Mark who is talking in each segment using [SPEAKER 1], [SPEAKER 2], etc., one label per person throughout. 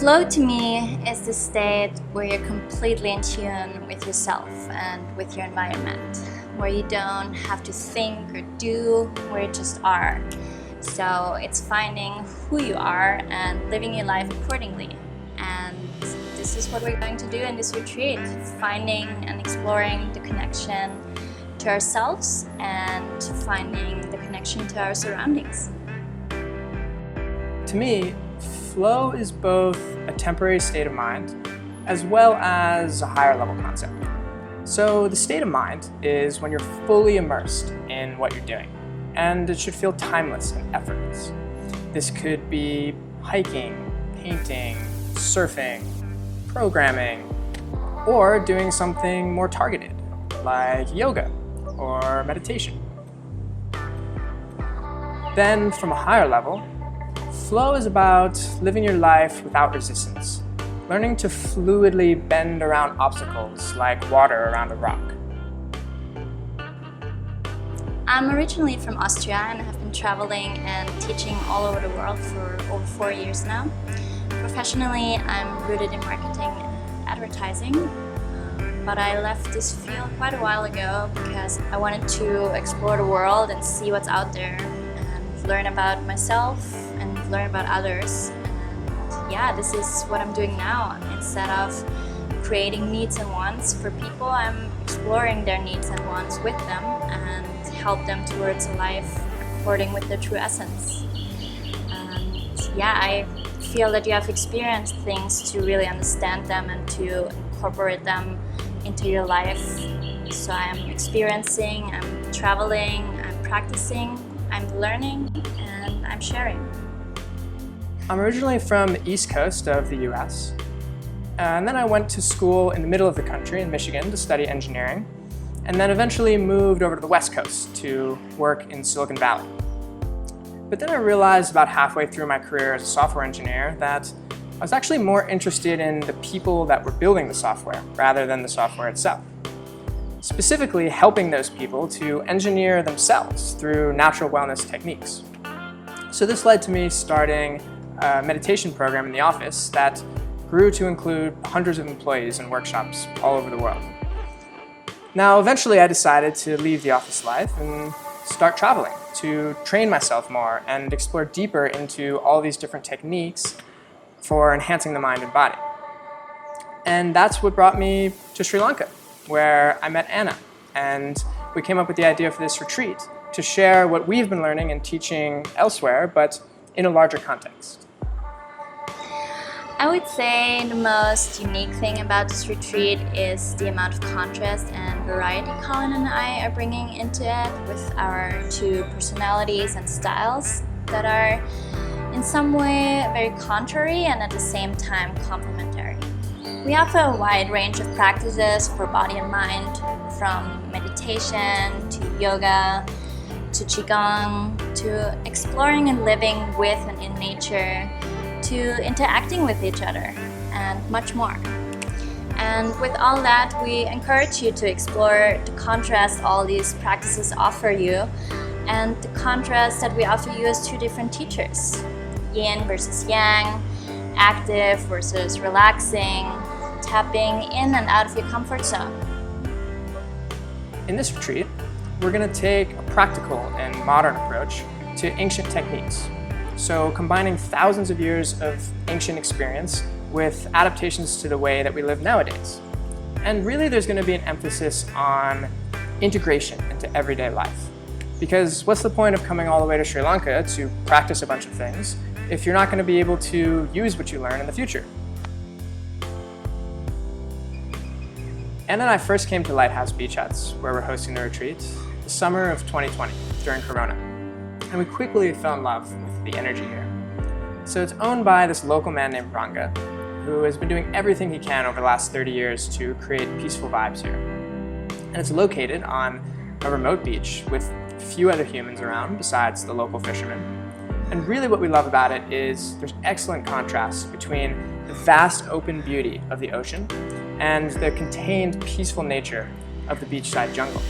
[SPEAKER 1] Flow to me is the state where you're completely in tune with yourself and with your environment, where you don't have to think or do, where you just are. So it's finding who you are and living your life accordingly. And this is what we're going to do in this retreat, finding and exploring the connection to ourselves and finding the connection to our surroundings.
[SPEAKER 2] To me, flow is both a temporary state of mind as well as a higher level concept. So the state of mind is when you're fully immersed in what you're doing, and it should feel timeless and effortless. This could be hiking, painting, surfing, programming, or doing something more targeted like yoga or meditation. Then from a higher level, flow is about living your life without resistance, learning to fluidly bend around obstacles like water around a rock.
[SPEAKER 1] I'm originally from Austria and have been traveling and teaching all over the world for over 4 years now. Professionally, I'm rooted in marketing and advertising, but I left this field quite a while ago because I wanted to explore the world and see what's out there and learn about myself and learn about others. And yeah, this is what I'm doing now. Instead of creating needs and wants for people, I'm exploring their needs and wants with them and help them towards a life according with their true essence. And yeah, I feel that you have experienced things to really understand them and to incorporate them into your life. So I'm experiencing, I'm traveling, I'm practicing, I'm learning, and I'm sharing.
[SPEAKER 2] I'm originally from the East Coast of the US, and then I went to school in the middle of the country in Michigan to study engineering, and then eventually moved over to the West Coast to work in Silicon Valley. But then I realized about halfway through my career as a software engineer that I was actually more interested in the people that were building the software rather than the software itself. Specifically, helping those people to engineer themselves through natural wellness techniques. So this led to me starting a meditation program in the office that grew to include hundreds of employees and workshops all over the world. Now, eventually I decided to leave the office life and start traveling to train myself more and explore deeper into all these different techniques for enhancing the mind and body. And that's what brought me to Sri Lanka, where I met Anna, and we came up with the idea for this retreat to share what we've been learning and teaching elsewhere, but in a larger context.
[SPEAKER 1] I would say the most unique thing about this retreat is the amount of contrast and variety Kolin and I are bringing into it with our two personalities and styles that are in some way very contrary and at the same time complementary. We offer a wide range of practices for body and mind, from meditation to yoga to qigong to exploring and living with and in nature to interacting with each other and much more. And with all that, we encourage you to explore the contrast all these practices offer you and the contrast that we offer you as two different teachers. Yin versus yang, active versus relaxing, tapping in and out of your comfort zone.
[SPEAKER 2] In this retreat, we're going to take a practical and modern approach to ancient techniques. So combining thousands of years of ancient experience with adaptations to the way that we live nowadays. And really there's going to be an emphasis on integration into everyday life. Because what's the point of coming all the way to Sri Lanka to practice a bunch of things if you're not going to be able to use what you learn in the future? Anna and I first came to Lighthouse Beach Huts, where we're hosting the retreat, the summer of 2020, during Corona. And we quickly fell in love with the energy here. So it's owned by this local man named Ranga, who has been doing everything he can over the last 30 years to create peaceful vibes here. And it's located on a remote beach with few other humans around besides the local fishermen. And really what we love about it is there's excellent contrast between the vast open beauty of the ocean and the contained peaceful nature of the beachside jungle.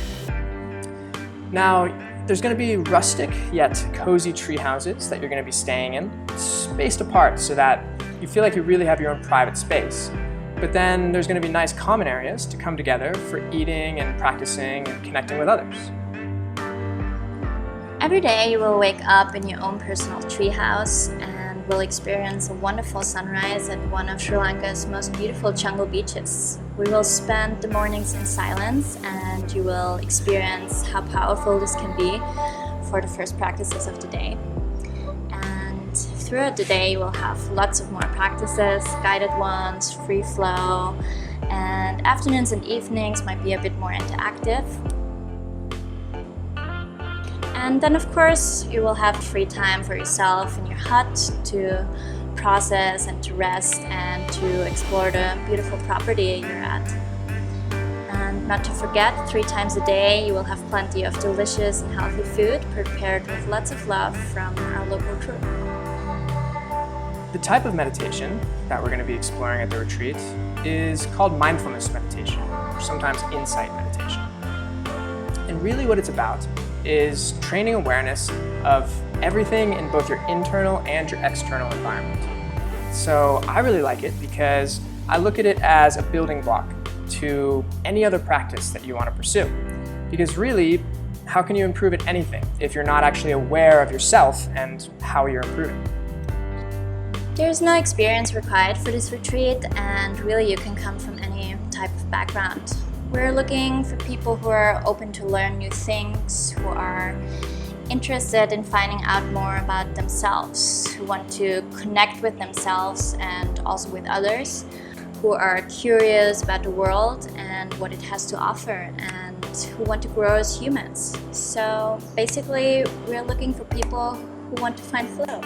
[SPEAKER 2] Now, there's going to be rustic yet cozy tree houses that you're going to be staying in, spaced apart so that you feel like you really have your own private space. But then there's going to be nice common areas to come together for eating and practicing and connecting with others.
[SPEAKER 1] Every day you will wake up in your own personal treehouse and will experience a wonderful sunrise at one of Sri Lanka's most beautiful jungle beaches. We will spend the mornings in silence and you will experience how powerful this can be for the first practices of the day. And throughout the day you will have lots of more practices, guided ones, free flow, and afternoons and evenings might be a bit more interactive. And then of course you will have free time for yourself in your hut to process and to rest and to explore the beautiful property you're at. And not to forget, 3 times a day you will have plenty of delicious and healthy food prepared with lots of love from our local crew.
[SPEAKER 2] The type of meditation that we're going to be exploring at the retreat is called mindfulness meditation, or sometimes insight meditation. And really what it's about is training awareness of everything in both your internal and your external environment. So I really like it because I look at it as a building block to any other practice that you want to pursue. Because really, how can you improve at anything if you're not actually aware of yourself and how you're improving?
[SPEAKER 1] There's no experience required for this retreat, and really you can come from any type of background. We're looking for people who are open to learn new things, who are interested in finding out more about themselves, who want to connect with themselves and also with others, who are curious about the world and what it has to offer, and who want to grow as humans. So basically, we're looking for people who want to find flow.